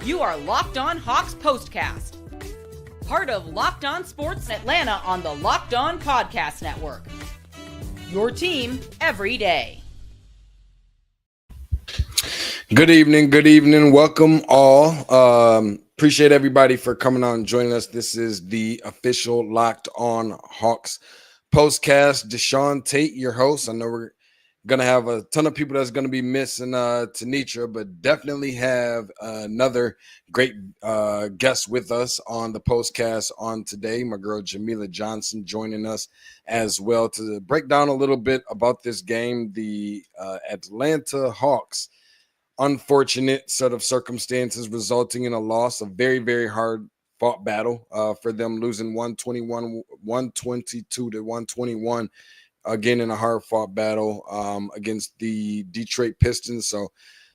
You are Locked On Hawks Postcast, part of Locked On Sports Atlanta on the Locked On Podcast Network. Your team every day. Good evening. Welcome all. Appreciate everybody for coming on and joining us. This is the official Locked On Hawks Postcast. Deshaun Tate, your host. I know we're gonna have a ton of people that's gonna be missing Tanitra, but definitely have another great guest with us on the postcast on today. My girl Jamila Johnson joining us as well to break down a little bit about this game. The Atlanta Hawks, unfortunate set of circumstances resulting in a loss, a very, very hard fought battle for them, losing 122 to 121. Again, in a hard-fought battle against the Detroit Pistons. So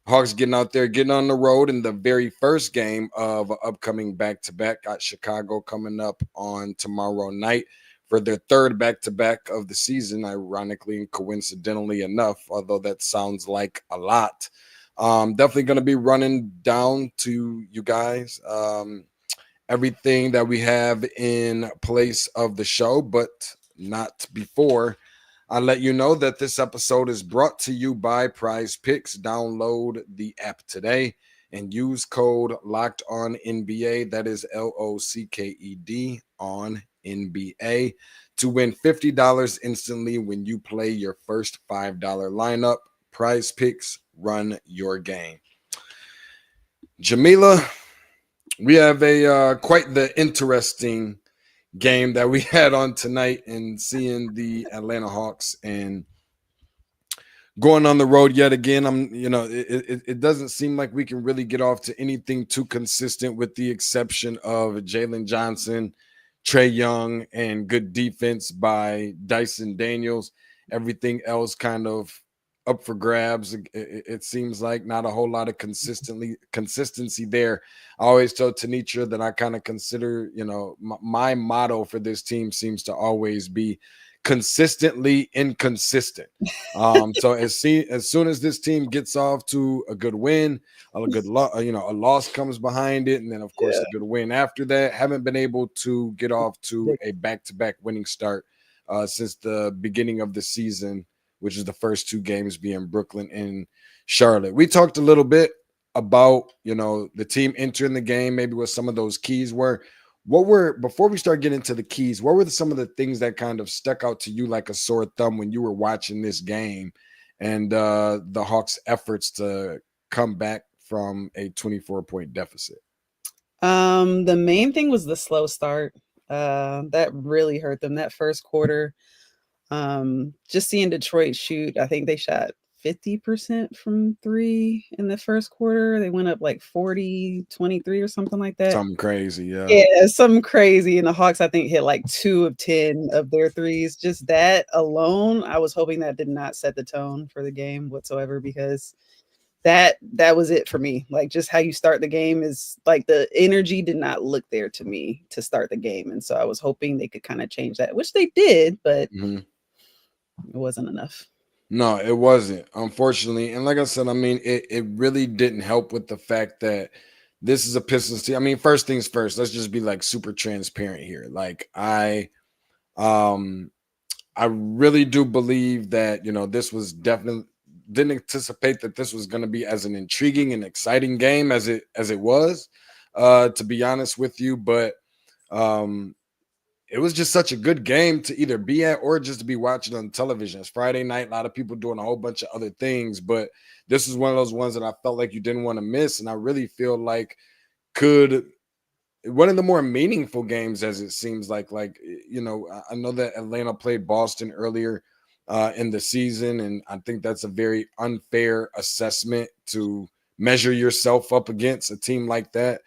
Hawks getting out there, getting on the road in the very first game of an upcoming back-to-back. Got Chicago coming up on tomorrow night for their third back-to-back of the season, ironically and coincidentally enough, although that sounds like a lot. Definitely going to be running down to you guys everything that we have in place of the show, but not before I let you know that this episode is brought to you by Prize Picks. Download the app today and use code LOCKEDONNBA. That is LOCKED on NBA to win $50 instantly when you play your first $5 lineup. Prize Picks, run your game. Jamila, we have a quite the interesting game that we had on tonight, and seeing the Atlanta Hawks and going on the road yet again. It doesn't seem like we can really get off to anything too consistent, with the exception of Jalen Johnson, Trae Young, and good defense by Dyson Daniels. Everything else kind of up for grabs. It seems like not a whole lot of consistency there. I always tell Tanitra that I kind of consider, my motto for this team seems to always be consistently inconsistent. So as soon as this team gets off to a good win, a loss comes behind it, and then of course a good win after that. Haven't been able to get off to a back-to-back winning start since the beginning of the season, which is the first two games being Brooklyn and Charlotte. We talked a little bit about, the team entering the game, maybe what some of those keys were. Before we start getting into the keys, what were some of the things that kind of stuck out to you like a sore thumb when you were watching this game and the Hawks' efforts to come back from a 24-point deficit? The main thing was the slow start. That really hurt them that first quarter. Just seeing Detroit shoot, I think they shot 50% from three in the first quarter. They went up like 40-23 or something like that. Something crazy, yeah. Yeah, something crazy. And the Hawks, I think, hit like 2 of 10 of their threes. Just that alone, I was hoping that did not set the tone for the game whatsoever, because that was it for me. Like, just how you start the game is like the energy did not look there to me to start the game. And so I was hoping they could kind of change that, which they did, but it wasn't enough. No, it wasn't, unfortunately. And like I said, it really didn't help with the fact that this is a Pistons team. First things first, let's just be like super transparent here. Like I really do believe that, this was definitely, didn't anticipate that this was going to be as an intriguing and exciting game as it was, to be honest with you. But it was just such a good game to either be at or just to be watching on television. It's Friday night, a lot of people doing a whole bunch of other things, but this is one of those ones that I felt like you didn't want to miss. And I really feel like one of the more meaningful games, as it seems like, I know that Atlanta played Boston earlier in the season, and I think that's a very unfair assessment to measure yourself up against a team like that.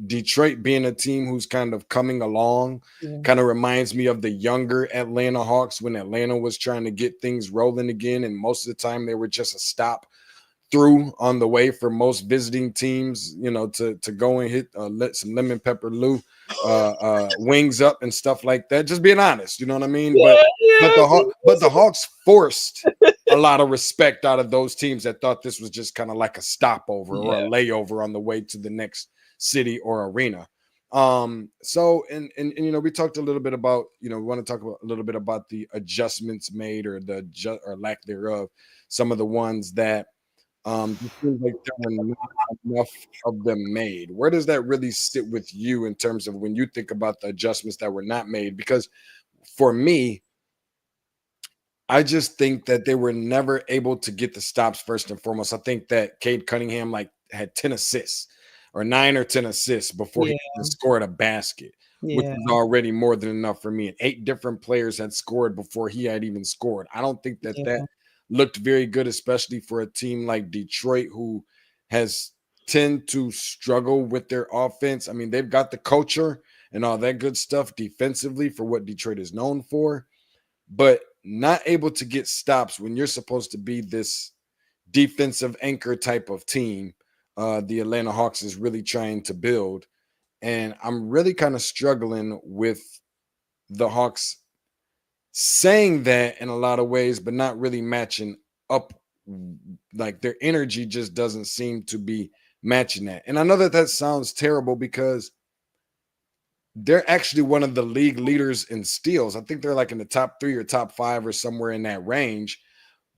Detroit being a team who's kind of coming along kind of reminds me of the younger Atlanta Hawks when Atlanta was trying to get things rolling again, and most of the time they were just a stop through on the way for most visiting teams, to go and hit let some lemon pepper Lou wings up and stuff like that. Just being honest, you know what I mean? But the Hawks forced a lot of respect out of those teams that thought this was just kind of like a stopover or a Yeah. layover on the way to the next city or arena. So and we talked a little bit about, we want to talk about a little bit about the adjustments made or or lack thereof. Some of the ones that it seems like there were not enough of them made. Where does that really sit with you in terms of when you think about the adjustments that were not made? Because for me, I just think that they were never able to get the stops first and foremost. I think that Cade Cunningham had 10 assists or 9 or 10 assists before Yeah. he even scored a basket, which Yeah. was already more than enough for me. And 8 different players had scored before he had even scored. I don't think that Yeah. looked very good, especially for a team like Detroit, who has tend to struggle with their offense. I mean, they've got the culture and all that good stuff defensively for what Detroit is known for, but not able to get stops when you're supposed to be this defensive anchor type of team. The Atlanta Hawks is really trying to build. And I'm really kind of struggling with the Hawks saying that in a lot of ways, but not really matching up. Like their energy just doesn't seem to be matching that. And I know that sounds terrible because they're actually one of the league leaders in steals. I think they're like in the top 3 or top 5 or somewhere in that range.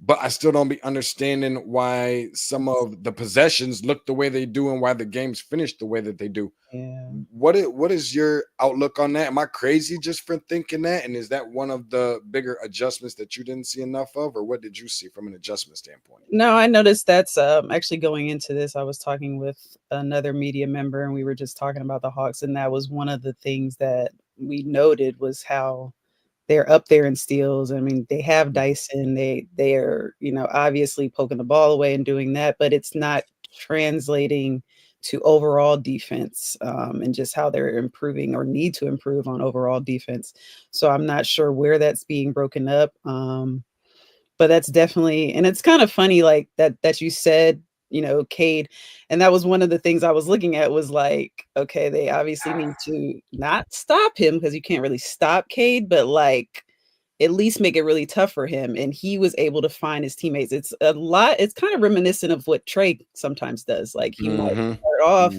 But I still don't be understanding why some of the possessions look the way they do and why the games finish the way that they do. Yeah. What is your outlook on that? Am I crazy just for thinking that? And is that one of the bigger adjustments that you didn't see enough of, or what did you see from an adjustment standpoint? No, I noticed that's actually going into this. I was talking with another media member, and we were just talking about the Hawks, and that was one of the things that we noted was how they're up there in steals. I mean, they have Dyson. They are, obviously poking the ball away and doing that, but it's not translating to overall defense, and just how they're improving or need to improve on overall defense. So I'm not sure where that's being broken up. But that's definitely, and it's kind of funny like that you said, Cade, and that was one of the things I was looking at was like, okay, they obviously need to not stop him because you can't really stop Cade, but like at least make it really tough for him. And he was able to find his teammates. It's kind of reminiscent of what Trey sometimes does. Like he might start off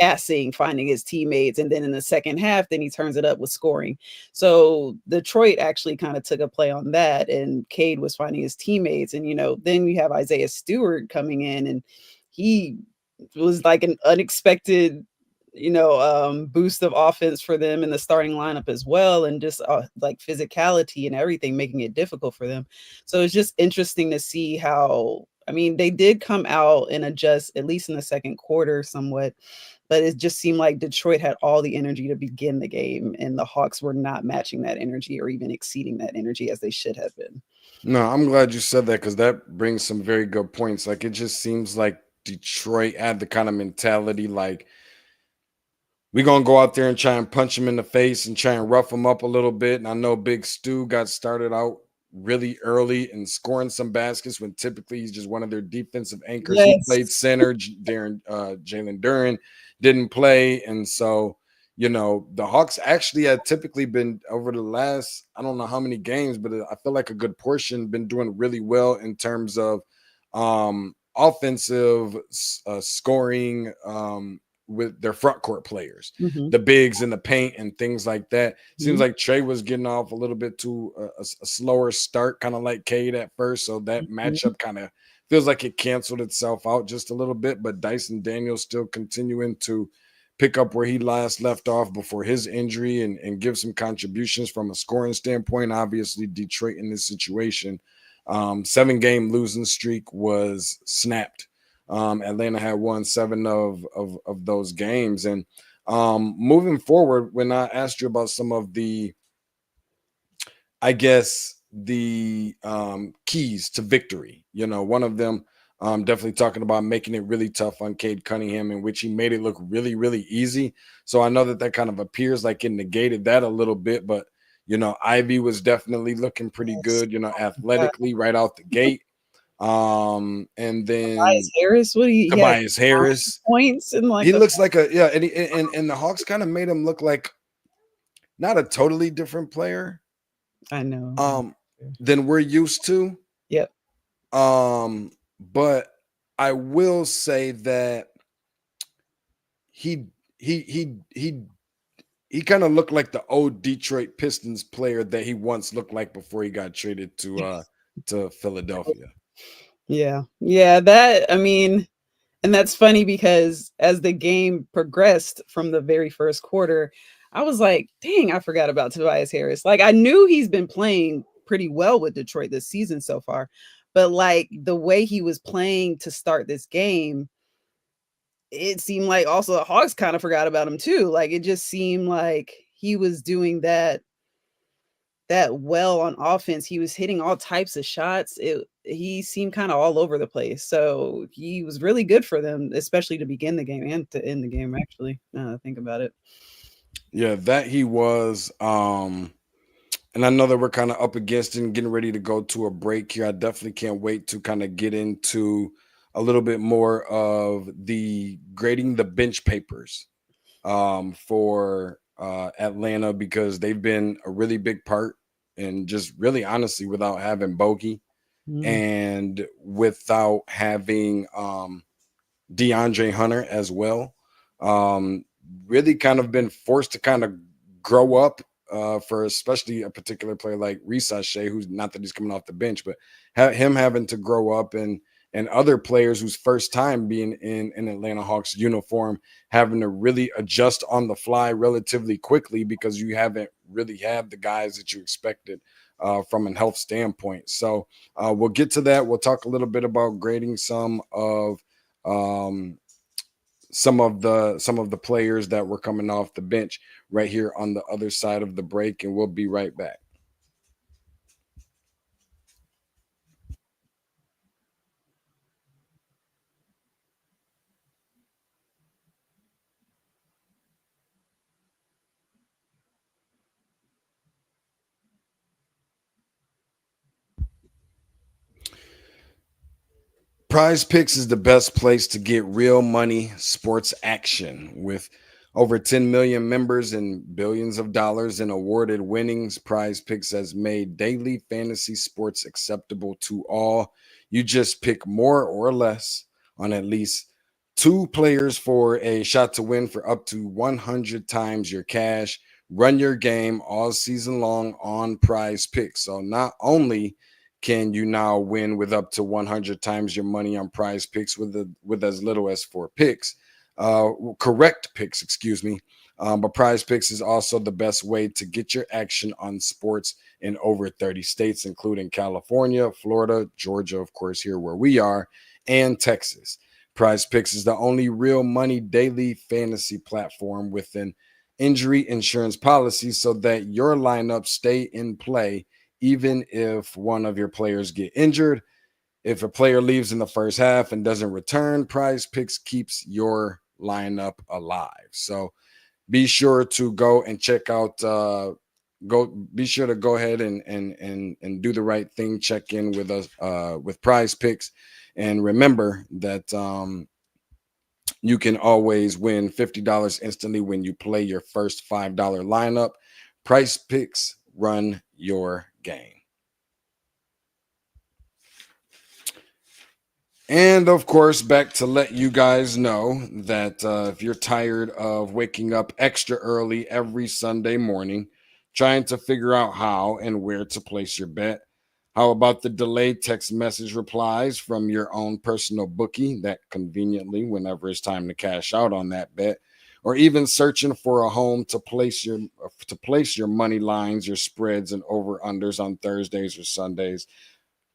passing, finding his teammates, and then in the second half, then he turns it up with scoring. So Detroit actually kind of took a play on that, and Cade was finding his teammates. And then you have Isaiah Stewart coming in, and he was like an unexpected boost of offense for them in the starting lineup as well, and just like physicality and everything, making it difficult for them. So it's just interesting to see how, I mean, they did come out and adjust, at least in the second quarter somewhat, but it just seemed like Detroit had all the energy to begin the game, and the Hawks were not matching that energy or even exceeding that energy as they should have been. No, I'm glad you said that because that brings some very good points. Like it just seems like Detroit had the kind of mentality like, we're going to go out there and try and punch him in the face and try and rough him up a little bit. And I know Big Stu got started out really early and scoring some baskets when typically he's just one of their defensive anchors. Yes. He played center. Jalen Duren didn't play. And so, the Hawks actually had typically been over the last, I don't know how many games, but I feel like a good portion been doing really well in terms of offensive scoring, with their front court players, the bigs in the paint and things like that. Seems like Trey was getting off a little bit to a slower start, kind of like Cade at first. So that matchup kind of feels like it canceled itself out just a little bit, but Dyson Daniels still continuing to pick up where he last left off before his injury and give some contributions from a scoring standpoint. Obviously Detroit in this situation, 7-game losing streak was snapped. Atlanta had won 7 of those games. And moving forward, when I asked you about some of the, I guess, the keys to victory, one of them definitely talking about making it really tough on Cade Cunningham, in which he made it look really, really easy. So I know that kind of appears like it negated that a little bit, but Ivy was definitely looking pretty good, athletically right out the gate. And then Tobias Harris, Tobias Harris points and like he looks like and the Hawks kind of made him look like not a totally different player. I know. Than we're used to. Yep. But I will say that he he he he he kind of looked like the old Detroit Pistons player that he once looked like before he got traded to Philadelphia. Yeah. Yeah, that I mean, and that's funny because as the game progressed from the very first quarter, I was like, dang, I forgot about Tobias Harris. Like I knew he's been playing pretty well with Detroit this season so far, but like the way he was playing to start this game, it seemed like also the Hawks kind of forgot about him too. Like it just seemed like he was doing that well on offense. He was hitting all types of shots. He seemed kind of all over the place. So he was really good for them, especially to begin the game and to end the game, actually. Now that I think about it. Yeah, that he was. And I know that we're kind of up against it and getting ready to go to a break here. I definitely can't wait to kind of get into a little bit more of the grading the bench papers for Atlanta, because they've been a really big part, and just really honestly, without having Bogey Mm. and without having DeAndre Hunter as well, really kind of been forced to kind of grow up for especially a particular player like Risacher, who's not that he's coming off the bench, but him having to grow up, and other players whose first time being in an Atlanta Hawks uniform having to really adjust on the fly relatively quickly because you haven't really had the guys that you expected from a health standpoint. So we'll get to that. We'll talk a little bit about grading um, some of the players that were coming off the bench right here on the other side of the break, and we'll be right back. Prize Picks is the best place to get real money sports action. With over 10 million members and billions of dollars in awarded winnings, Prize Picks has made daily fantasy sports acceptable to all. You just pick more or less on at least two players for a shot to win for up to 100 times your cash. Run your game all season long on Prize Picks. So not only can you now win with up to 100 times your money on Prize Picks with as little as 4 picks, correct picks, excuse me. But Prize Picks is also the best way to get your action on sports in over 30 states, including California, Florida, Georgia, of course, here where we are, and Texas. Prize Picks is the only real money daily fantasy platform with an injury insurance policy so that your lineups stay in play even if one of your players get injured. If a player leaves in the first half and doesn't return, Prize Picks keeps your lineup alive. So be sure to go and check out be sure to go ahead and do the right thing. Check in with us with Prize Picks, and remember that you can always win $50 instantly when you play your first $5 lineup. Prize Picks, run your game. And of course, back to let you guys know that if you're tired of waking up extra early every Sunday morning, trying to figure out how and where to place your bet, how about the delayed text message replies from your own personal bookie that conveniently, whenever it's time to cash out on that bet, or even searching for a home to place your money lines, your spreads, and over unders on Thursdays or Sundays,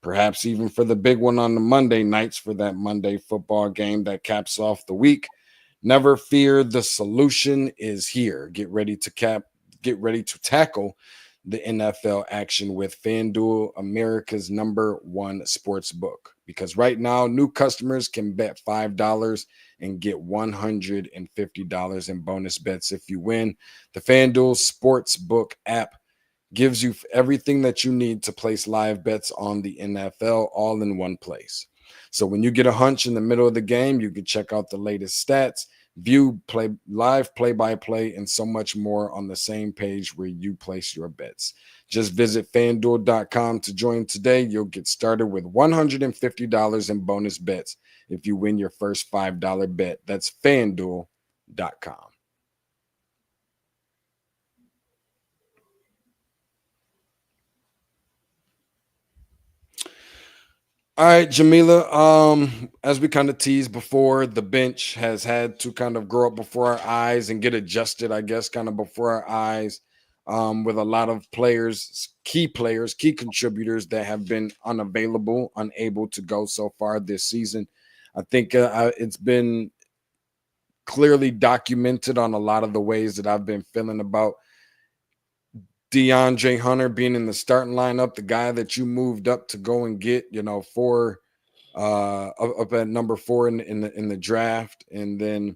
perhaps even for the big one on the Monday nights for that Monday football game that caps off the week. Never fear, the solution is here. Get ready to tackle the NFL action with FanDuel, America's #1 sports book. Because right now, new customers can bet $5 and get $150 in bonus bets if you win. The FanDuel Sportsbook app gives you everything that you need to place live bets on the NFL all in one place. So when you get a hunch in the middle of the game, you can check out the latest stats, view live play-by-play, and so much more on the same page where you place your bets. Just visit FanDuel.com to join today. You'll get started with $150 in bonus bets if you win your first $5 bet. That's FanDuel.com. All right, Jamila, as we kind of teased before, the bench has had to kind of grow up before our eyes and get adjusted, I guess, kind of before our eyes, with a lot of players, key contributors that have been unable to go so far this season. I think it's been clearly documented on a lot of the ways that I've been feeling about DeAndre Hunter being in the starting lineup, the guy that you moved up to go and get, up at number 4 in the draft, and then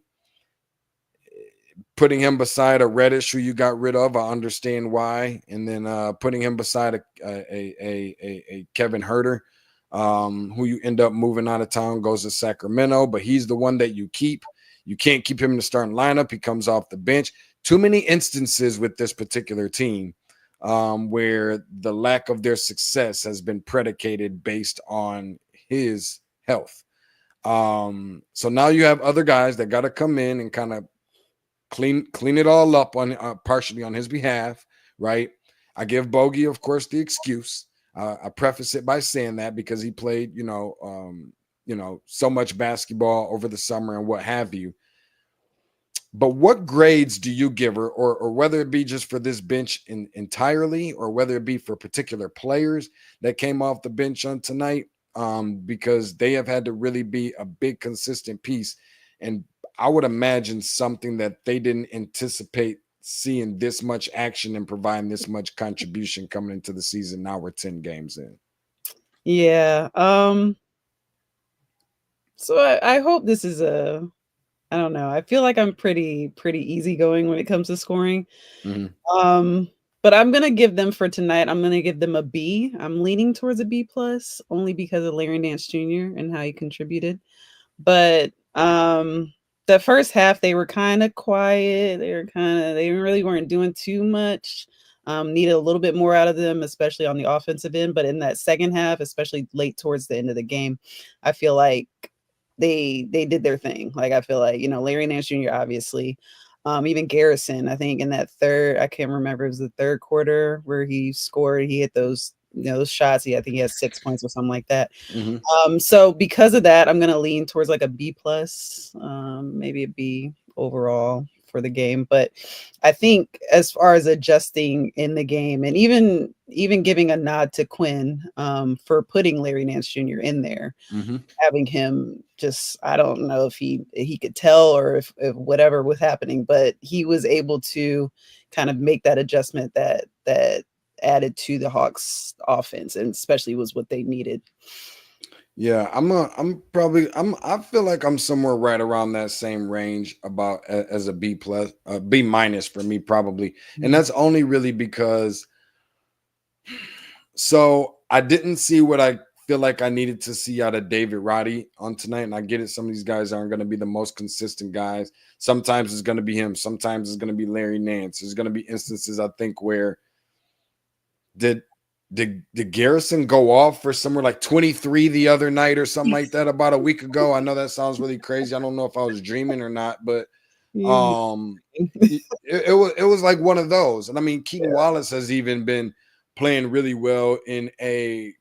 putting him beside a Reddish who you got rid of. I understand why, and then putting him beside a Kevin Huerter, who you end up moving out of town, goes to Sacramento, but he's the one that you keep. You can't keep him in the starting lineup. He comes off the bench. Too many instances with this particular team where the lack of their success has been predicated based on his health. So now you have other guys that got to come in and kind of clean it all up on partially on his behalf, right? I give Bogey, of course, the excuse. I preface it by saying that because he played, so much basketball over the summer and what have you. But what grades do you give her, or whether it be just for this bench entirely, or whether it be for particular players that came off the bench on tonight, because they have had to really be a big consistent piece. And I would imagine something that they didn't anticipate seeing this much action and providing this much contribution coming into the season. Now we're 10 games in. Yeah. So I hope this is I don't know. I feel like I'm pretty easygoing when it comes to scoring. Mm-hmm. But I'm gonna give them for tonight. I'm gonna give them a B. I'm leaning towards a B plus only because of Larry Nance Jr. and how he contributed. But the first half they were kind of quiet. They really weren't doing too much. Needed a little bit more out of them, especially on the offensive end. But in that second half, especially late towards the end of the game, I feel like they did their thing. Like I feel like, Larry Nance Jr. obviously, even Garrison, I think in that third, I can't remember, it was the third quarter where he scored, he hit those shots. I think he has 6 points or something like that. Mm-hmm. So because of that, I'm gonna lean towards like a B plus, maybe a B overall for the game. But I think as far as adjusting in the game, and even giving a nod to Quinn for putting Larry Nance Jr. in there, Mm-hmm. having him just, I don't know if he could tell or if whatever was happening, but he was able to kind of make that adjustment that added to the Hawks offense, and especially was what they needed. Yeah, I feel like I'm somewhere right around that same range, about as a B plus, B minus for me probably. And that's only really because, so I didn't see what I feel like I needed to see out of David Roddy on tonight. And I get it, some of these guys aren't going to be the most consistent guys. Sometimes it's going to be him. Sometimes it's going to be Larry Nance. There's going to be instances, I think, where did Garrison go off for somewhere like 23 the other night or something like that about a week ago? I know that sounds really crazy. I don't know if I was dreaming or not, but it was like one of those. And I mean, Keaton Wallace has even been playing really well in a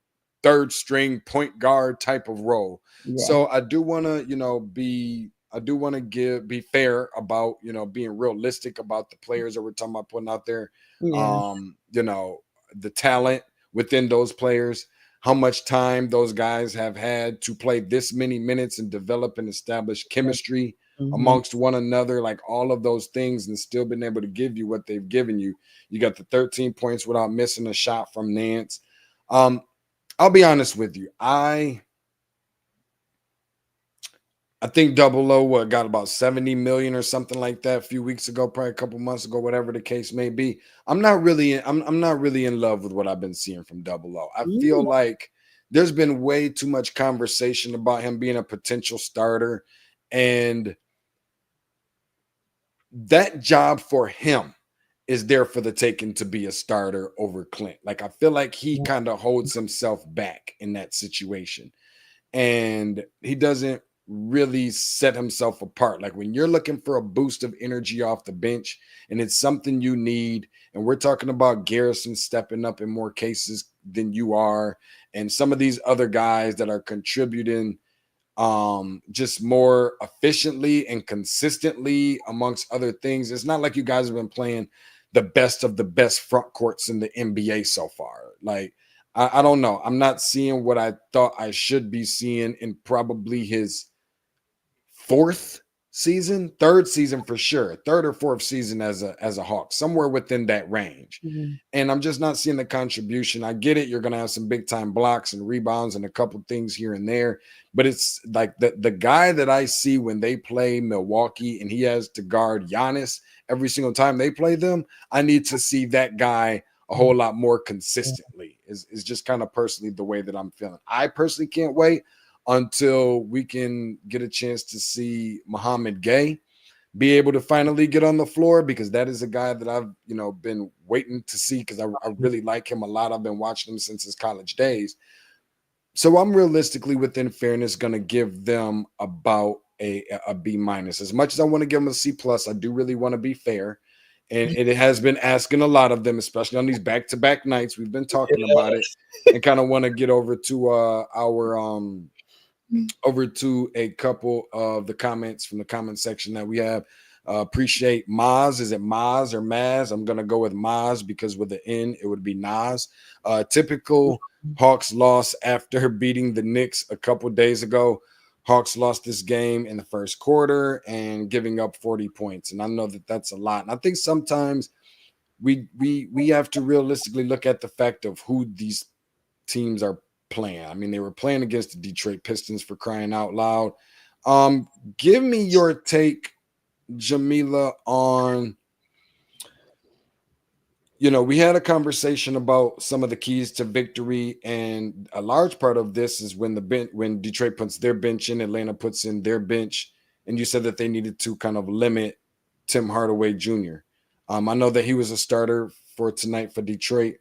third string point guard type of role. Yeah. So I do want to, be fair about, being realistic about the players that we're talking about putting out there. Yeah. The talent within those players, how much time those guys have had to play this many minutes and develop and establish chemistry amongst one another, like all of those things, and still been able to give you what they've given you. You got the 13 points without missing a shot from Nance. I'll be honest with you. I think Double O got about 70 million or something like that a few weeks ago, probably a couple months ago, whatever the case may be. I'm not really in love with what I've been seeing from Double O. I feel like there's been way too much conversation about him being a potential starter, and that job for him is there for the taking to be a starter over Clint. Like, I feel like he kind of holds himself back in that situation. And he doesn't really set himself apart. Like, when you're looking for a boost of energy off the bench and it's something you need, and we're talking about Garrison stepping up in more cases than you are, and some of these other guys that are contributing just more efficiently and consistently amongst other things. It's not like you guys have been playing the best of the best front courts in the NBA so far. Like, I don't know. I'm not seeing what I thought I should be seeing in probably his third season for sure, third or fourth season as a Hawk, somewhere within that range. Mm-hmm. And I'm just not seeing the contribution. I get it. You're going to have some big time blocks and rebounds and a couple things here and there, but it's like the guy that I see when they play Milwaukee and he has to guard Giannis every single time they play them. I need to see that guy a whole lot more consistently. Is just kind of personally the way that I'm feeling. I personally can't wait until we can get a chance to see Muhammad Gay be able to finally get on the floor, because that is a guy that I've, been waiting to see, because I really like him a lot. I've been watching him since his college days. So I'm realistically, within fairness, going to give them about a B minus. As much as I want to give them a C plus, I do really want to be fair. And it has been asking a lot of them, especially on these back-to-back nights. We've been talking about it and kind of want to get over to over to a couple of the comments from the comment section that we have. Appreciate Maz. Is it Maz or Maz? I'm going to go with Maz because with the N, it would be Nas. Typical Hawks loss after beating the Knicks a couple days ago. Hawks lost this game in the first quarter and giving up 40 points. And I know that that's a lot. And I think sometimes we have to realistically look at the fact of who these teams are playing. I mean, they were playing against the Detroit Pistons, for crying out loud. Give me your take, Jamila, on, we had a conversation about some of the keys to victory, and a large part of this is when Detroit puts their bench in, Atlanta puts in their bench, and you said that they needed to kind of limit Tim Hardaway Jr. I know that he was a starter for tonight for Detroit,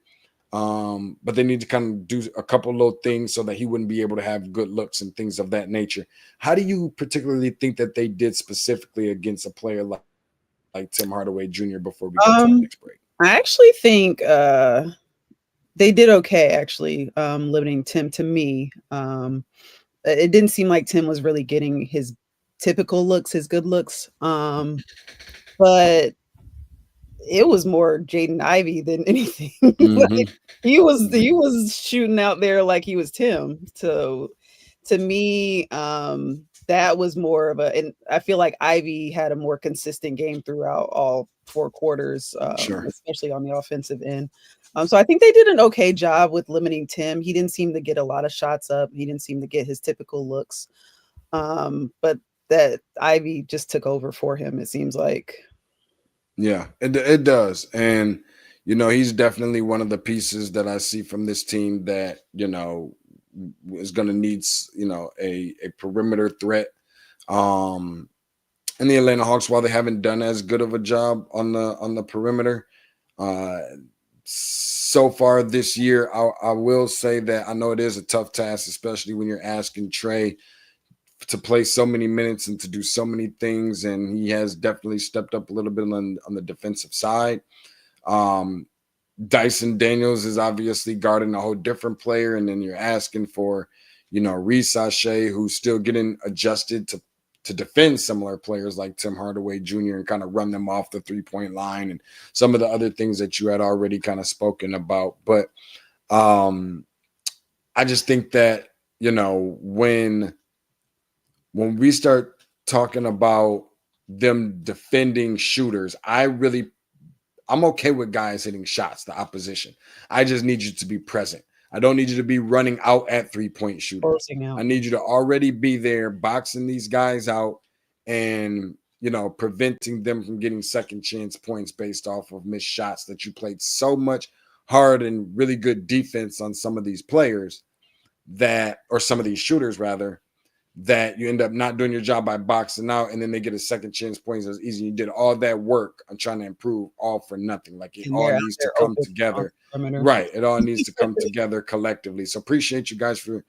but they need to kind of do a couple little things so that he wouldn't be able to have good looks and things of that nature. How do you particularly think that they did specifically against a player like Tim Hardaway Jr. before we get to the next break? I actually think they did okay, actually, limiting Tim to me. It didn't seem like Tim was really getting his typical looks, his good looks. But it was more Jaden Ivy than anything. Like, he was shooting out there like he was Tim. So to me, that was more of and I feel like Ivy had a more consistent game throughout all four quarters, especially on the offensive end. So I think they did an okay job with limiting Tim. He didn't seem to get a lot of shots up. He didn't seem to get his typical looks. But that Ivy just took over for him, it seems like. Yeah, it does. And, he's definitely one of the pieces that I see from this team that, is going to need, a perimeter threat. And the Atlanta Hawks, while they haven't done as good of a job on the perimeter so far this year, I will say that I know it is a tough task, especially when you're asking Trey to play so many minutes and to do so many things, and he has definitely stepped up a little bit on the defensive side. Dyson Daniels is obviously guarding a whole different player, and then you're asking for, Risacher, who's still getting adjusted to defend similar players like Tim Hardaway Jr. and kind of run them off the three-point line and some of the other things that you had already kind of spoken about. But I just think that, when we start talking about them defending shooters, I'm okay with guys hitting shots, the opposition. I just need you to be present. I don't need you to be running out at three-point shooters. I need you to already be there boxing these guys out and, preventing them from getting second chance points based off of missed shots that you played so much hard and really good defense on some of these players or some of these shooters rather, that you end up not doing your job by boxing out, and then they get a second chance points as easy. You did all that work on trying to improve all for nothing. Like it And all they're out needs to there come open on together. the perimeter. Right. It all needs to come together collectively. So appreciate you guys for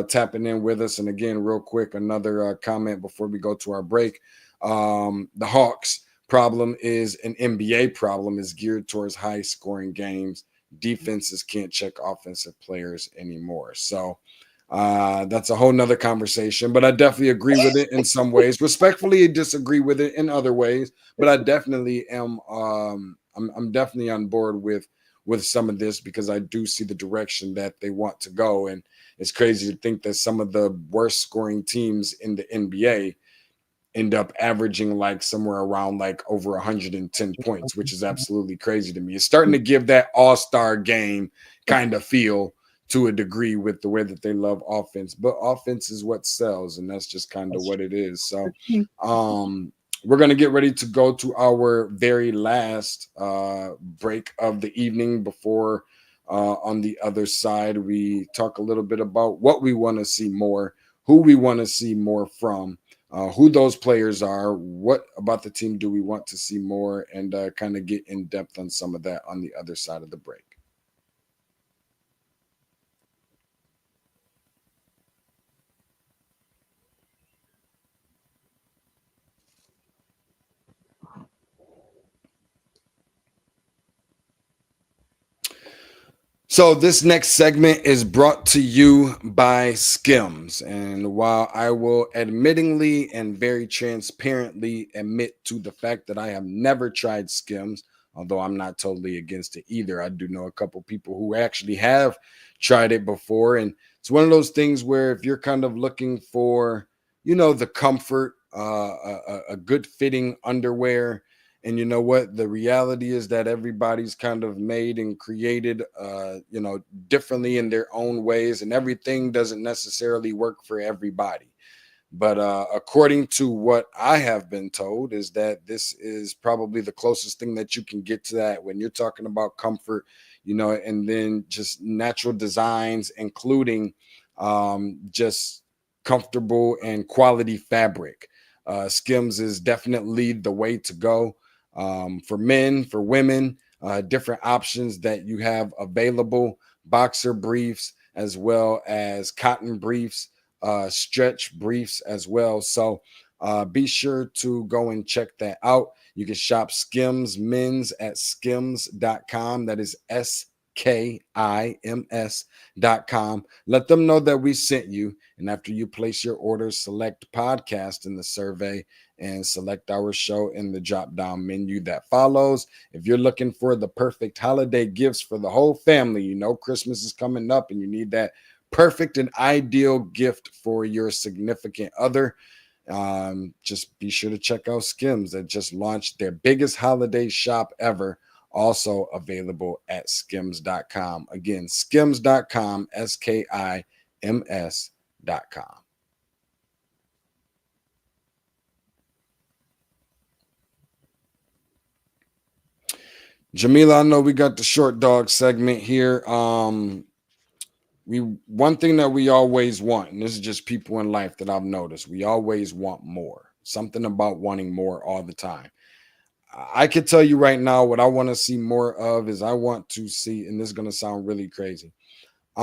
tapping in with us. And again, real quick, another comment before we go to our break. The Hawks problem is an NBA problem, is geared towards high scoring games. Defenses can't check offensive players anymore. So that's a whole nother conversation, but I definitely agree with it in some ways. Respectfully disagree with it in other ways, but I definitely am. I'm definitely on board with some of this because I do see the direction that they want to go, and it's crazy to think that some of the worst scoring teams in the NBA end up averaging like somewhere around like over 110 points, which is absolutely crazy to me. It's starting to give that all-star game kind of feel to a degree with the way that they love offense, but offense is what sells, and that's just kind of what it is. So we're going to get ready to go to our very last break of the evening before on the other side we talk a little bit about what we want to see more, who we want to see more from, who those players are, what about the team do we want to see more, and kind of get in depth on some of that on the other side of the break. So this next segment is brought to you by Skims. And while I will admittingly and very transparently admit to the fact that I have never tried Skims, although I'm not totally against it either, I do know a couple people who actually have tried it before. And it's one of those things where if you're kind of looking for, the comfort, a good fitting underwear, and you know what? The reality is that everybody's kind of made and created, differently in their own ways, and everything doesn't necessarily work for everybody. But according to what I have been told, is that this is probably the closest thing that you can get to that when you're talking about comfort, and then just natural designs, including just comfortable and quality fabric. Skims is definitely the way to go. For men, for women, different options that you have available, boxer briefs, as well as cotton briefs, stretch briefs as well. So be sure to go and check that out. You can shop Skims Men's at skims.com. That is SKIMS.com. Let them know that we sent you. And after you place your order, select podcast in the survey and select our show in the drop down menu that follows. If you're looking for the perfect holiday gifts for the whole family, Christmas is coming up and you need that perfect and ideal gift for your significant other, just be sure to check out Skims that just launched their biggest holiday shop ever, also available at skims.com. Again, skims.com, SKIMS.com. Jamila, I know we got the short dog segment here. One thing that we always want, and this is just people in life that I've noticed, we always want more. Something about wanting more all the time. I could tell you right now what I want to see more of is I want to see, and this is going to sound really crazy. I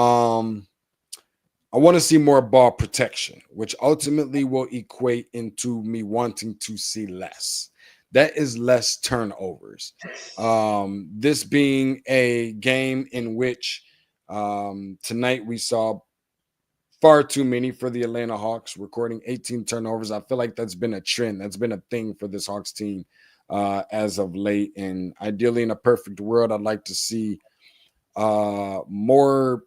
want to see more ball protection, which ultimately will equate into me wanting to see less. That is less turnovers. This being a game in which tonight we saw far too many for the Atlanta Hawks, recording 18 turnovers. I feel like that's been a trend. That's been a thing for this Hawks team as of late. And ideally, in a perfect world, I'd like to see more,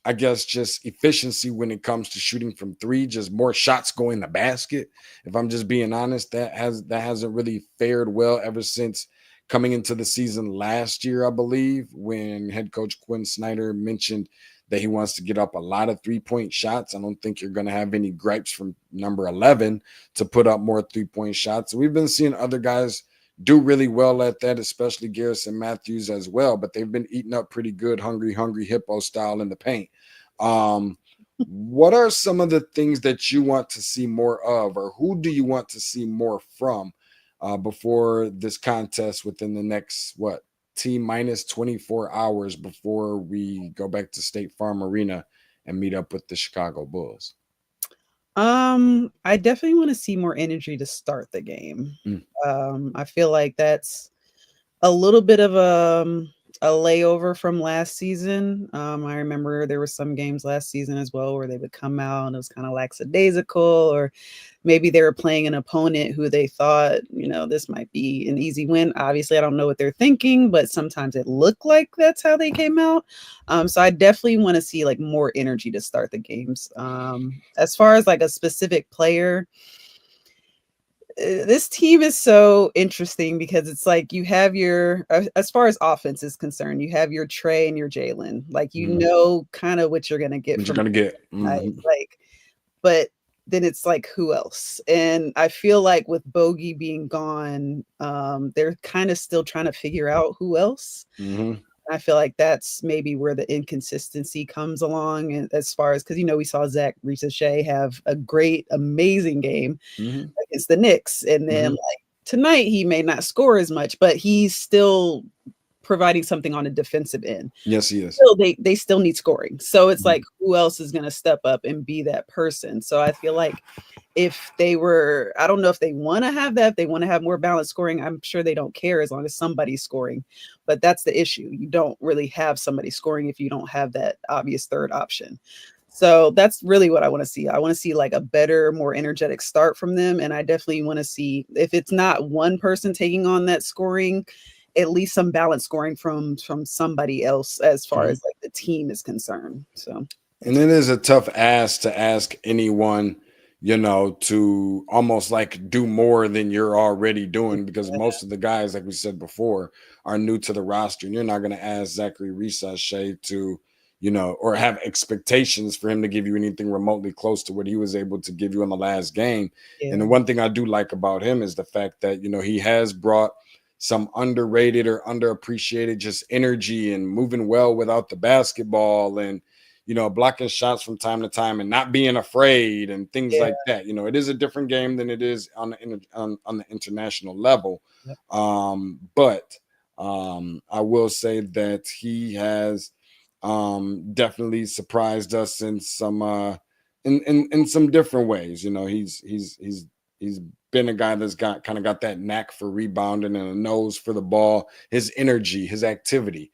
I guess, just efficiency when it comes to shooting from three, just more shots going to basket. If I'm just being honest, that hasn't really fared well ever since coming into the season last year, I believe, when head coach Quinn Snyder mentioned that he wants to get up a lot of three-point shots. I don't think you're going to have any gripes from number 11 to put up more three-point shots. We've been seeing other guys do really well at that, especially Garrison Matthews as well, but they've been eating up pretty good, hungry hippo style in the paint. What are some of the things that you want to see more of, or who do you want to see more from before this contest within the next, T minus 24 hours before we go back to State Farm Arena and meet up with the Chicago Bulls? I definitely want to see more energy to start the game. Mm. I feel like that's a little bit of a layover from last season. I remember there were some games last season as well where they would come out and it was kind of lackadaisical, or maybe they were playing an opponent who they thought, this might be an easy win. Obviously, I don't know what they're thinking, but sometimes it looked like that's how they came out. So I definitely want to see like more energy to start the games. As far as like a specific player, this team is so interesting because it's like you have your, as far as offense is concerned, you have your Trey and your Jalen. Like, kind of what you're going to get What from you're going to get. right? Like, but then it's like, who else? And I feel like with Bogey being gone, they're kind of still trying to figure out who else. Mm-hmm. I feel like that's maybe where the inconsistency comes along. And as far as, because, we saw Zaccharie Risacher have a great, amazing game against the Knicks. And then like tonight, he may not score as much, but he's still providing something on a defensive end. Yes, he is. Still, they still need scoring. So it's like, who else is going to step up and be that person? So I feel like if they were, I don't know if they want to have that, if they want to have more balanced scoring, I'm sure they don't care as long as somebody's scoring. But that's the issue. You don't really have somebody scoring if you don't have that obvious third option. So that's really what I want to see. I want to see like a better, more energetic start from them. And I definitely want to see, if it's not one person taking on that scoring, at least some balanced scoring from somebody else as far as like the team is concerned. So, and it is a tough ask to ask anyone, to almost like do more than you're already doing, because most of the guys, like we said before, are new to the roster, and you're not going to ask Zaccharie Risacher to, or have expectations for him to give you anything remotely close to what he was able to give you in the last game. Yeah. And the one thing I do like about him is the fact that, he has brought some underrated or underappreciated just energy and moving well without the basketball, and blocking shots from time to time and not being afraid and things like that. It is a different game than it is on the international level. But I will say that he has definitely surprised us in some in some different ways. He's been a guy that's got that knack for rebounding and a nose for the ball, his energy, his activity.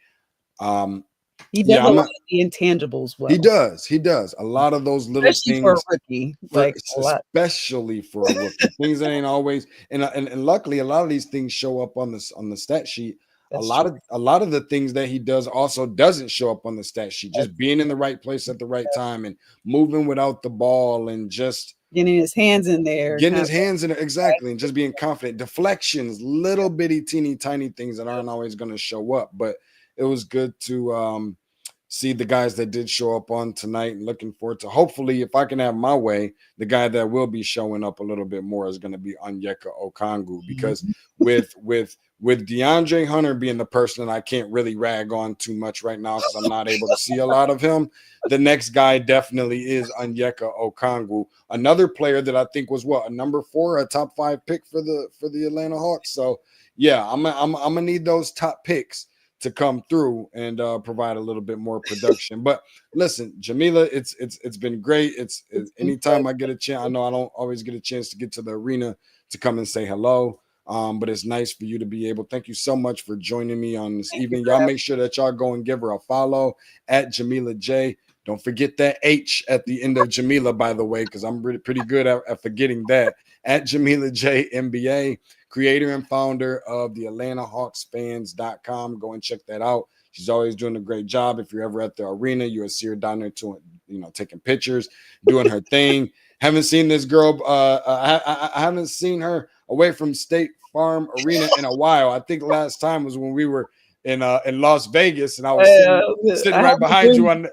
He does a lot of the intangibles well. He does. A lot of those little things for a rookie, especially for a rookie. Things that ain't always, and luckily a lot of these things show up on the stat sheet. That's a lot of the things that he does also doesn't show up on the stat sheet. Just being in the right place at the right time and moving without the ball and just getting his hands in there. Exactly. And just being confident. Deflections, little bitty teeny tiny things that aren't always going to show up. But it was good to see the guys that did show up on tonight, and looking forward to, hopefully, if I can have my way, the guy that will be showing up a little bit more is going to be Onyeka Okongwu, because with DeAndre Hunter being the person that I can't really rag on too much right now because I'm not able to see a lot of him, the next guy definitely is Onyeka Okongwu, another player that I think was a number 4, a top 5 pick for the Atlanta Hawks. So yeah, I'm gonna need those top picks to come through and provide a little bit more production. But listen, Jamila, it's been great. It's anytime I get a chance, I know I don't always get a chance to get to the arena to come and say hello. But it's nice for you to be able. Thank you so much for joining me on this evening. Y'all make sure that y'all go and give her a follow at Jamila J. Don't forget that H at the end of Jamila, by the way, because I'm pretty good at forgetting that. At Jamila J NBA, creator and founder of the AtlantaHawksFans.com. Go and check that out. She's always doing a great job. If you're ever at the arena, you'll see her down there taking pictures, doing her thing. Haven't seen this girl. I haven't seen her away from State Farm Arena in a while. I think last time was when we were in Las Vegas, and I was sitting right behind you on the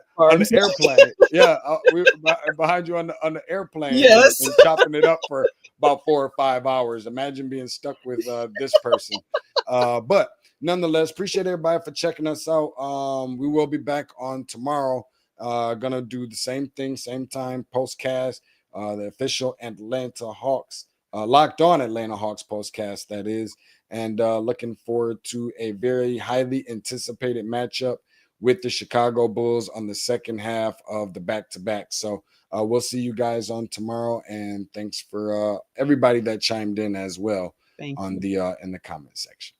airplane. Yeah, we were behind you on the airplane. Yes, and chopping it up for about 4 or 5 hours. Imagine being stuck with this person. But nonetheless, appreciate everybody for checking us out. We will be back on tomorrow Gonna do the same thing, same time, postcast, the official Atlanta Hawks, Locked On Atlanta Hawks postcast, that is. And looking forward to a very highly anticipated matchup with the Chicago Bulls on the second half of the back-to-back. So we'll see you guys on tomorrow. And thanks for everybody that chimed in as well Thank on you. the in the comment section.